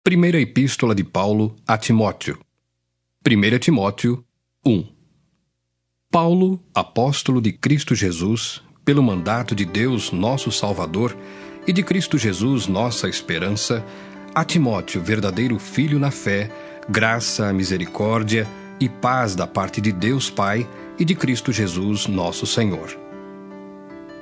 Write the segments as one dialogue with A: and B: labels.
A: Primeira Epístola de Paulo a Timóteo. 1 Timóteo 1. Paulo, apóstolo de Cristo Jesus, pelo mandato de Deus nosso Salvador e de Cristo Jesus nossa esperança, a Timóteo, verdadeiro filho na fé, graça, misericórdia e paz da parte de Deus Pai e de Cristo Jesus nosso Senhor.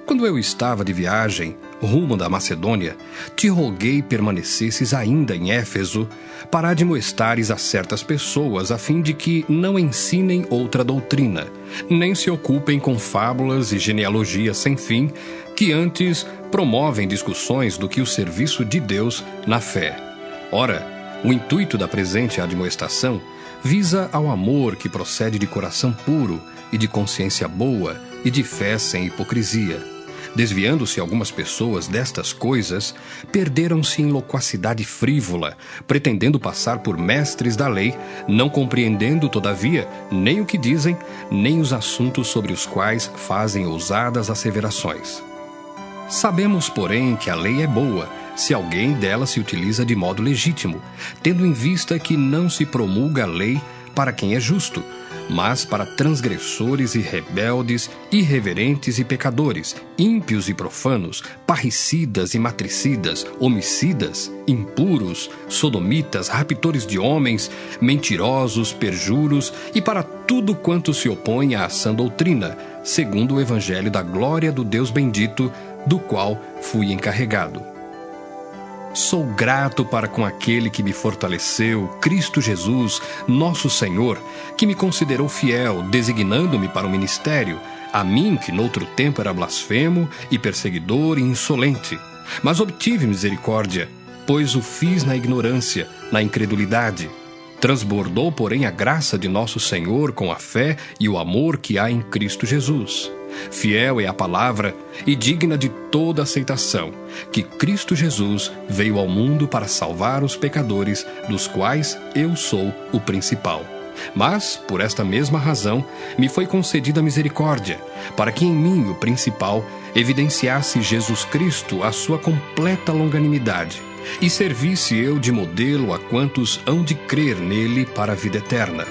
A: Quando eu estava de viagem, rumo da Macedônia, te roguei permanecesses ainda em Éfeso, para admoestares a certas pessoas, a fim de que não ensinem outra doutrina, nem se ocupem com fábulas e genealogias sem fim, que antes promovem discussões do que o serviço de Deus na fé. Ora, o intuito da presente admoestação visa ao amor que procede de coração puro e de consciência boa e de fé sem hipocrisia. Desviando-se algumas pessoas destas coisas, perderam-se em loquacidade frívola, pretendendo passar por mestres da lei, não compreendendo, todavia, nem o que dizem, nem os assuntos sobre os quais fazem ousadas asseverações. Sabemos, porém, que a lei é boa, se alguém dela se utiliza de modo legítimo, tendo em vista que não se promulga a lei para quem é justo, mas para transgressores e rebeldes, irreverentes e pecadores, ímpios e profanos, parricidas e matricidas, homicidas, impuros, sodomitas, raptores de homens, mentirosos, perjuros e para tudo quanto se opõe à sã doutrina, segundo o evangelho da glória do Deus bendito, do qual fui encarregado. Sou grato para com aquele que me fortaleceu, Cristo Jesus, nosso Senhor, que me considerou fiel, designando-me para o ministério, a mim que noutro tempo era blasfemo e perseguidor e insolente. Mas obtive misericórdia, pois o fiz na ignorância, na incredulidade. Transbordou, porém, a graça de nosso Senhor com a fé e o amor que há em Cristo Jesus. Fiel é a palavra e digna de toda aceitação, que Cristo Jesus veio ao mundo para salvar os pecadores, dos quais eu sou o principal. Mas, por esta mesma razão, me foi concedida misericórdia, para que em mim, o principal, evidenciasse Jesus Cristo a sua completa longanimidade, e servisse eu de modelo a quantos hão de crer nele para a vida eterna.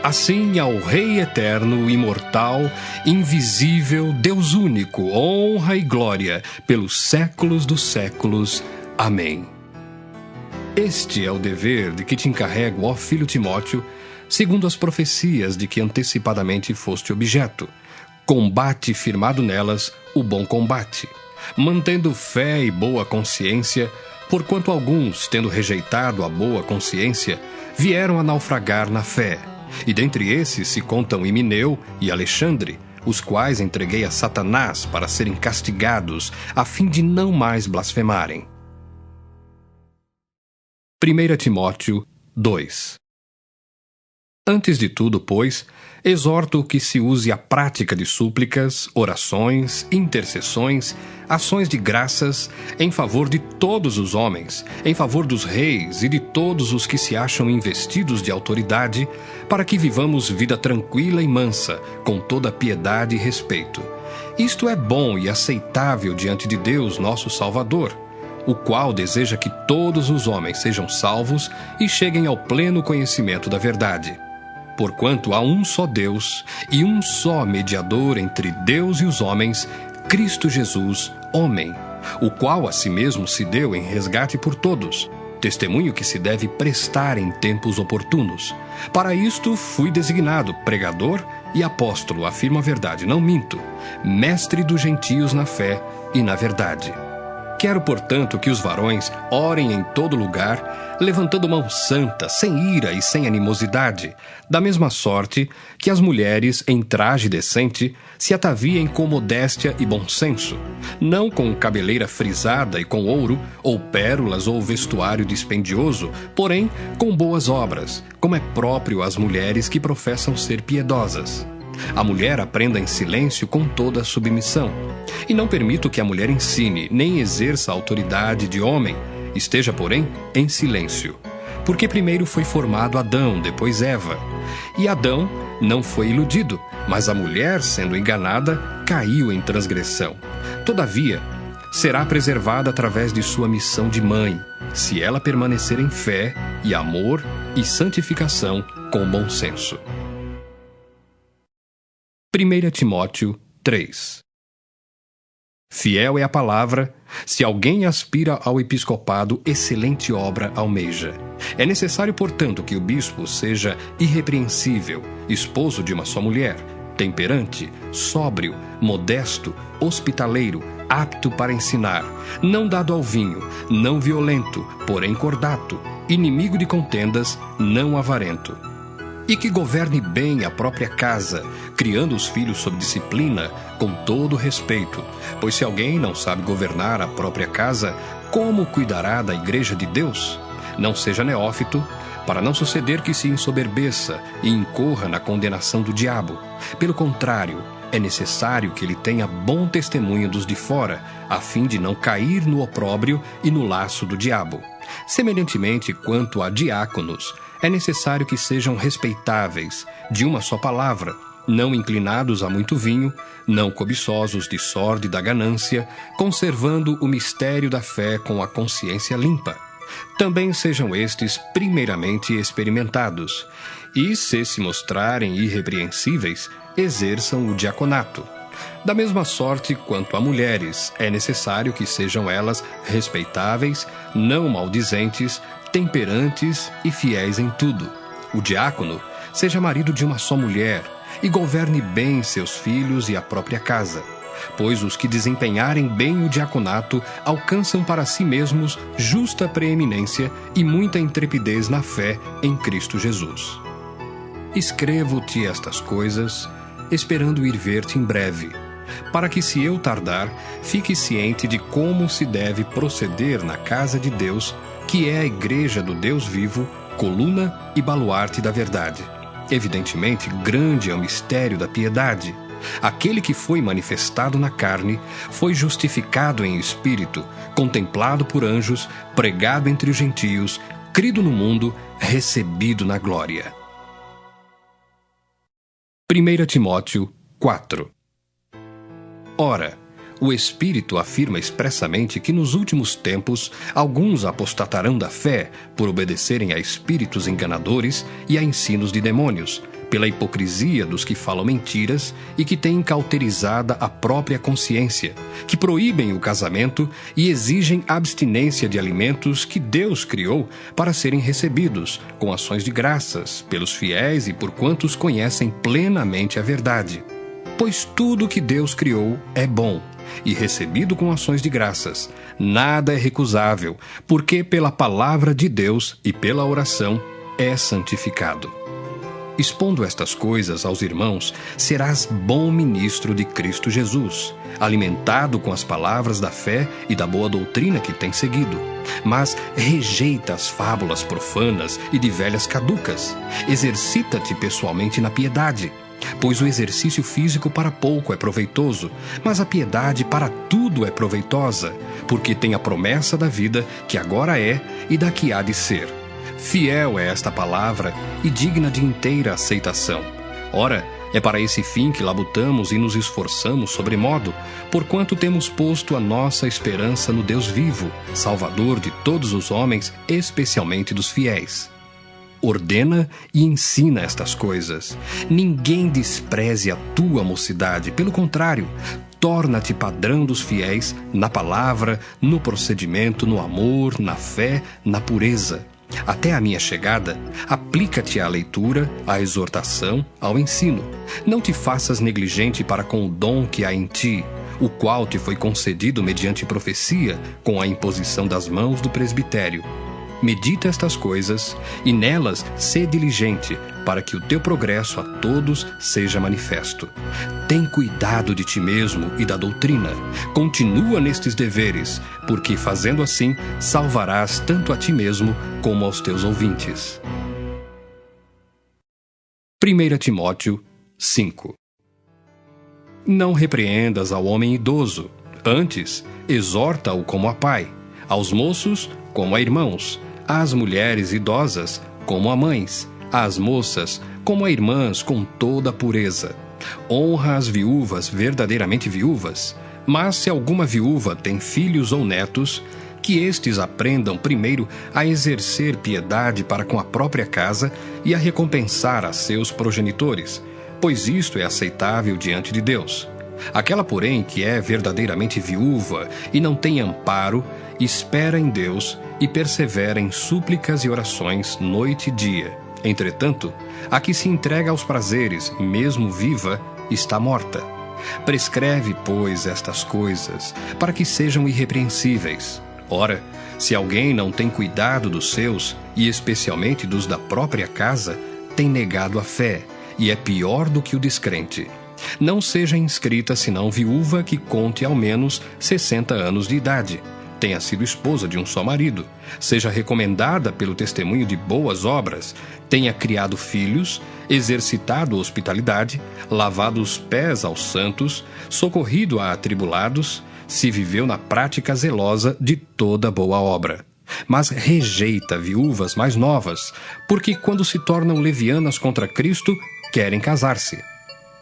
A: Assim, ao Rei eterno, imortal, invisível, Deus único, honra e glória, pelos séculos dos séculos. Amém. Este é o dever de que te encarrego, ó filho Timóteo, segundo as profecias de que antecipadamente foste objeto. Combate firmado nelas o bom combate, mantendo fé e boa consciência, porquanto alguns, tendo rejeitado a boa consciência, vieram a naufragar na fé. E dentre esses se contam Himeneu e Alexandre, os quais entreguei a Satanás para serem castigados, a fim de não mais blasfemarem. 1 Timóteo 2. Antes de tudo, pois, exorto que se use a prática de súplicas, orações, intercessões, ações de graças, em favor de todos os homens, em favor dos reis e de todos os que se acham investidos de autoridade, para que vivamos vida tranquila e mansa, com toda piedade e respeito. Isto é bom e aceitável diante de Deus, nosso Salvador, o qual deseja que todos os homens sejam salvos e cheguem ao pleno conhecimento da verdade. Porquanto há um só Deus e um só mediador entre Deus e os homens, Cristo Jesus, homem, o qual a si mesmo se deu em resgate por todos, testemunho que se deve prestar em tempos oportunos. Para isto fui designado pregador e apóstolo, afirmo a verdade, não minto, mestre dos gentios na fé e na verdade. Quero, portanto, que os varões orem em todo lugar, levantando mão santa, sem ira e sem animosidade, da mesma sorte que as mulheres, em traje decente, se ataviem com modéstia e bom senso, não com cabeleira frisada e com ouro, ou pérolas ou vestuário dispendioso, porém com boas obras, como é próprio às mulheres que professam ser piedosas. A mulher aprenda em silêncio com toda a submissão. E não permito que a mulher ensine, nem exerça a autoridade de homem, esteja, porém, em silêncio. Porque primeiro foi formado Adão, depois Eva. E Adão não foi iludido, mas a mulher, sendo enganada, caiu em transgressão. Todavia, será preservada através de sua missão de mãe, se ela permanecer em fé e amor e santificação com bom senso. 1 Timóteo 3. Fiel é a palavra, se alguém aspira ao episcopado, excelente obra almeja. É necessário, portanto, que o bispo seja irrepreensível, esposo de uma só mulher, temperante, sóbrio, modesto, hospitaleiro, apto para ensinar, não dado ao vinho, não violento, porém cordato, inimigo de contendas, não avarento. E que governe bem a própria casa, criando os filhos sob disciplina, com todo respeito. Pois se alguém não sabe governar a própria casa, como cuidará da igreja de Deus? Não seja neófito, para não suceder que se ensoberbeça e incorra na condenação do diabo. Pelo contrário, é necessário que ele tenha bom testemunho dos de fora, a fim de não cair no opróbrio e no laço do diabo. Semelhantemente, quanto a diáconos, é necessário que sejam respeitáveis, de uma só palavra, não inclinados a muito vinho, não cobiçosos de sorte e da ganância, conservando o mistério da fé com a consciência limpa. Também sejam estes primeiramente experimentados, e, se mostrarem irrepreensíveis, exerçam o diaconato. Da mesma sorte quanto a mulheres, é necessário que sejam elas respeitáveis, não maldizentes, temperantes e fiéis em tudo. O diácono seja marido de uma só mulher e governe bem seus filhos e a própria casa, pois os que desempenharem bem o diaconato alcançam para si mesmos justa preeminência e muita intrepidez na fé em Cristo Jesus. Escrevo-te estas coisas, esperando ir ver-te em breve, para que, se eu tardar, fique ciente de como se deve proceder na casa de Deus, que é a igreja do Deus vivo, coluna e baluarte da verdade. Evidentemente, grande é o mistério da piedade. Aquele que foi manifestado na carne foi justificado em espírito, contemplado por anjos, pregado entre os gentios, crido no mundo, recebido na glória. 1 Timóteo 4. Ora, o Espírito afirma expressamente que nos últimos tempos alguns apostatarão da fé por obedecerem a espíritos enganadores e a ensinos de demônios, pela hipocrisia dos que falam mentiras e que têm cauterizada a própria consciência, que proíbem o casamento e exigem abstinência de alimentos que Deus criou para serem recebidos, com ações de graças, pelos fiéis e por quantos conhecem plenamente a verdade. Pois tudo que Deus criou é bom, e recebido com ações de graças. Nada é recusável, porque pela palavra de Deus e pela oração é santificado. Expondo estas coisas aos irmãos, serás bom ministro de Cristo Jesus, alimentado com as palavras da fé e da boa doutrina que tens seguido. Mas rejeita as fábulas profanas e de velhas caducas. Exercita-te pessoalmente na piedade, pois o exercício físico para pouco é proveitoso, mas a piedade para tudo é proveitosa, porque tem a promessa da vida que agora é e da que há de ser. Fiel é esta palavra e digna de inteira aceitação. Ora, é para esse fim que labutamos e nos esforçamos sobremodo, porquanto temos posto a nossa esperança no Deus vivo, Salvador de todos os homens, especialmente dos fiéis. Ordena e ensina estas coisas. Ninguém despreze a tua mocidade, pelo contrário, torna-te padrão dos fiéis na palavra, no procedimento, no amor, na fé, na pureza. Até a minha chegada, aplica-te à leitura, à exortação, ao ensino. Não te faças negligente para com o dom que há em ti, o qual te foi concedido mediante profecia, com a imposição das mãos do presbitério. Medita estas coisas, e nelas sê diligente, para que o teu progresso a todos seja manifesto. Tem cuidado de ti mesmo e da doutrina. Continua nestes deveres, porque, fazendo assim, salvarás tanto a ti mesmo como aos teus ouvintes. 1 Timóteo 5. Não repreendas ao homem idoso, antes, exorta-o como a pai, aos moços como a irmãos, às mulheres idosas como a mães, às moças como a irmãs com toda a pureza. Honra as viúvas verdadeiramente viúvas, mas se alguma viúva tem filhos ou netos, que estes aprendam primeiro a exercer piedade para com a própria casa e a recompensar a seus progenitores, pois isto é aceitável diante de Deus. Aquela, porém, que é verdadeiramente viúva e não tem amparo, espera em Deus e persevera em súplicas e orações noite e dia. Entretanto, a que se entrega aos prazeres, mesmo viva, está morta. Prescreve, pois, estas coisas, para que sejam irrepreensíveis. Ora, se alguém não tem cuidado dos seus, e especialmente dos da própria casa, tem negado a fé, e é pior do que o descrente. Não seja inscrita senão viúva que conte ao menos 60 anos de idade, tenha sido esposa de um só marido, seja recomendada pelo testemunho de boas obras, tenha criado filhos, exercitado hospitalidade, lavado os pés aos santos, socorrido a atribulados, se viveu na prática zelosa de toda boa obra. Mas rejeita viúvas mais novas, porque quando se tornam levianas contra Cristo, querem casar-se,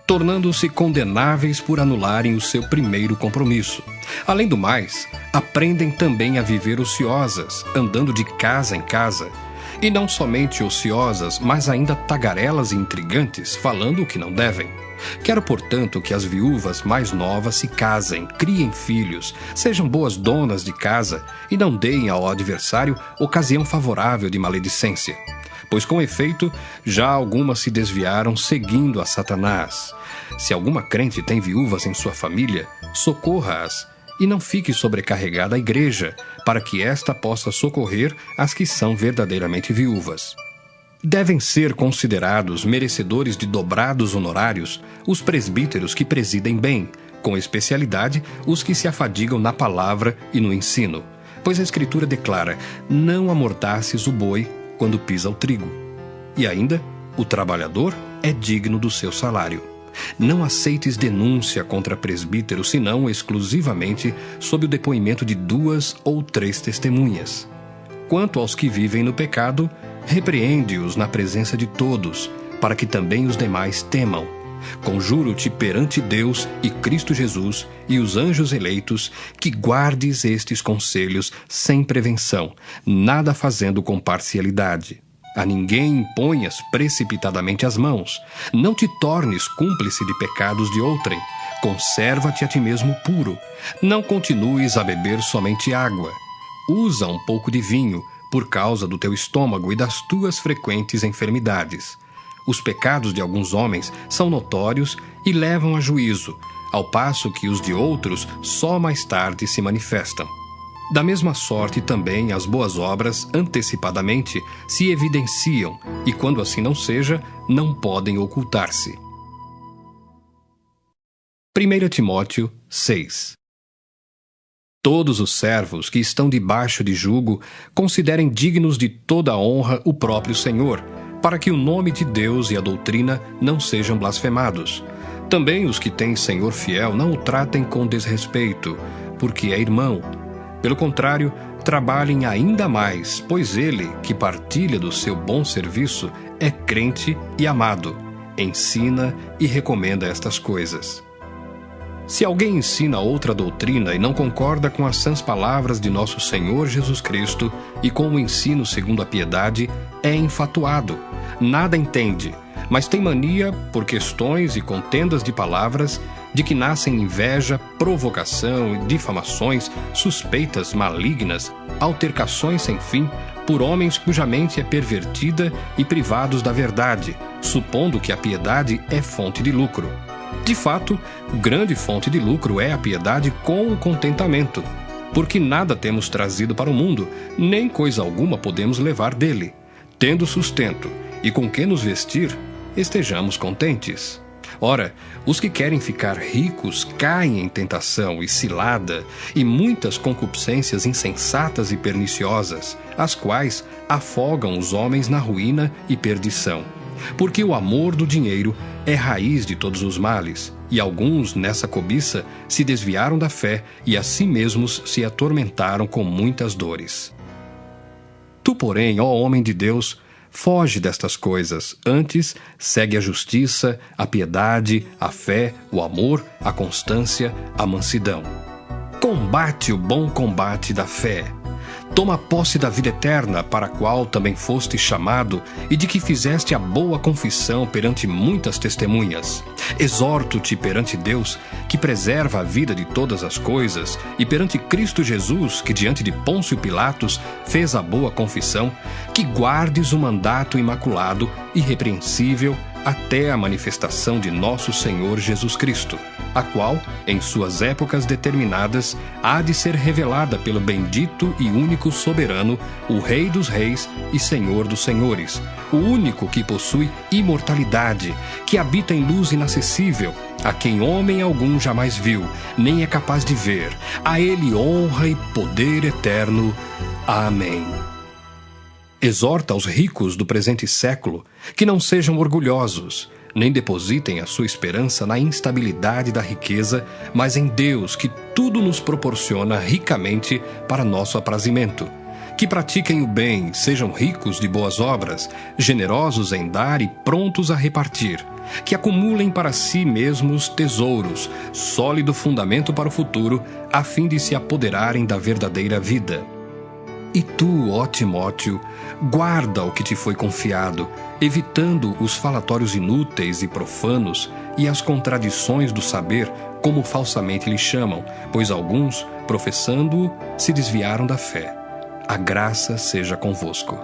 A: tornando-se condenáveis por anularem o seu primeiro compromisso. Além do mais, aprendem também a viver ociosas, andando de casa em casa, e não somente ociosas, mas ainda tagarelas e intrigantes, falando o que não devem. Quero, portanto, que as viúvas mais novas se casem, criem filhos, sejam boas donas de casa e não deem ao adversário ocasião favorável de maledicência. Pois, com efeito, já algumas se desviaram seguindo a Satanás. Se alguma crente tem viúvas em sua família, socorra-as e não fique sobrecarregada a igreja, para que esta possa socorrer as que são verdadeiramente viúvas. Devem ser considerados merecedores de dobrados honorários os presbíteros que presidem bem, com especialidade os que se afadigam na palavra e no ensino. Pois a Escritura declara: não amordaces o boi quando pisa o trigo. E ainda, o trabalhador é digno do seu salário. Não aceites denúncia contra presbítero, senão exclusivamente sob o depoimento de 2 ou 3 testemunhas. Quanto aos que vivem no pecado, repreende-os na presença de todos, para que também os demais temam. Conjuro-te perante Deus e Cristo Jesus e os anjos eleitos, que guardes estes conselhos sem prevenção, nada fazendo com parcialidade. A ninguém imponhas precipitadamente as mãos. Não te tornes cúmplice de pecados de outrem. Conserva-te a ti mesmo puro. Não continues a beber somente água. Usa um pouco de vinho, por causa do teu estômago e das tuas frequentes enfermidades. Os pecados de alguns homens são notórios e levam a juízo, ao passo que os de outros só mais tarde se manifestam. Da mesma sorte também as boas obras antecipadamente se evidenciam e, quando assim não seja, não podem ocultar-se. 1 Timóteo 6. Todos os servos que estão debaixo de jugo considerem dignos de toda a honra o próprio Senhor, para que o nome de Deus e a doutrina não sejam blasfemados. Também os que têm Senhor fiel não o tratem com desrespeito, porque é irmão. Pelo contrário, trabalhem ainda mais, pois ele, que partilha do seu bom serviço, é crente e amado, ensina e recomenda estas coisas. Se alguém ensina outra doutrina e não concorda com as sãs palavras de nosso Senhor Jesus Cristo e com o ensino segundo a piedade, é enfatuado, nada entende, mas tem mania, por questões e contendas de palavras, de que nascem inveja, provocação, difamações, suspeitas malignas, altercações sem fim, por homens cuja mente é pervertida e privados da verdade, supondo que a piedade é fonte de lucro. De fato, grande fonte de lucro é a piedade com o contentamento, porque nada temos trazido para o mundo, nem coisa alguma podemos levar dele. Tendo sustento e com que nos vestir, estejamos contentes. Ora, os que querem ficar ricos caem em tentação e cilada e muitas concupiscências insensatas e perniciosas, as quais afogam os homens na ruína e perdição. Porque o amor do dinheiro é raiz de todos os males, e alguns, nessa cobiça, se desviaram da fé e a si mesmos se atormentaram com muitas dores. Tu, porém, ó homem de Deus, foge destas coisas, antes segue a justiça, a piedade, a fé, o amor, a constância, a mansidão. Combate o bom combate da fé, Toma posse da vida eterna, para a qual também foste chamado, e de que fizeste a boa confissão perante muitas testemunhas. Exorto-te perante Deus, que preserva a vida de todas as coisas, e perante Cristo Jesus, que diante de Pôncio Pilatos fez a boa confissão, que guardes o mandato imaculado, irrepreensível, até a manifestação de nosso Senhor Jesus Cristo, a qual, em suas épocas determinadas, há de ser revelada pelo bendito e único soberano, o Rei dos Reis e Senhor dos Senhores, o único que possui imortalidade, que habita em luz inacessível, a quem homem algum jamais viu, nem é capaz de ver. A ele honra e poder eterno. Amém. Exorta aos ricos do presente século que não sejam orgulhosos, nem depositem a sua esperança na instabilidade da riqueza, mas em Deus, que tudo nos proporciona ricamente para nosso aprazimento. Que pratiquem o bem, sejam ricos de boas obras, generosos em dar e prontos a repartir. Que acumulem para si mesmos tesouros, sólido fundamento para o futuro, a fim de se apoderarem da verdadeira vida. E tu, ó Timóteo, guarda o que te foi confiado, evitando os falatórios inúteis e profanos e as contradições do saber, como falsamente lhe chamam, pois alguns, professando-o, se desviaram da fé. A graça seja convosco.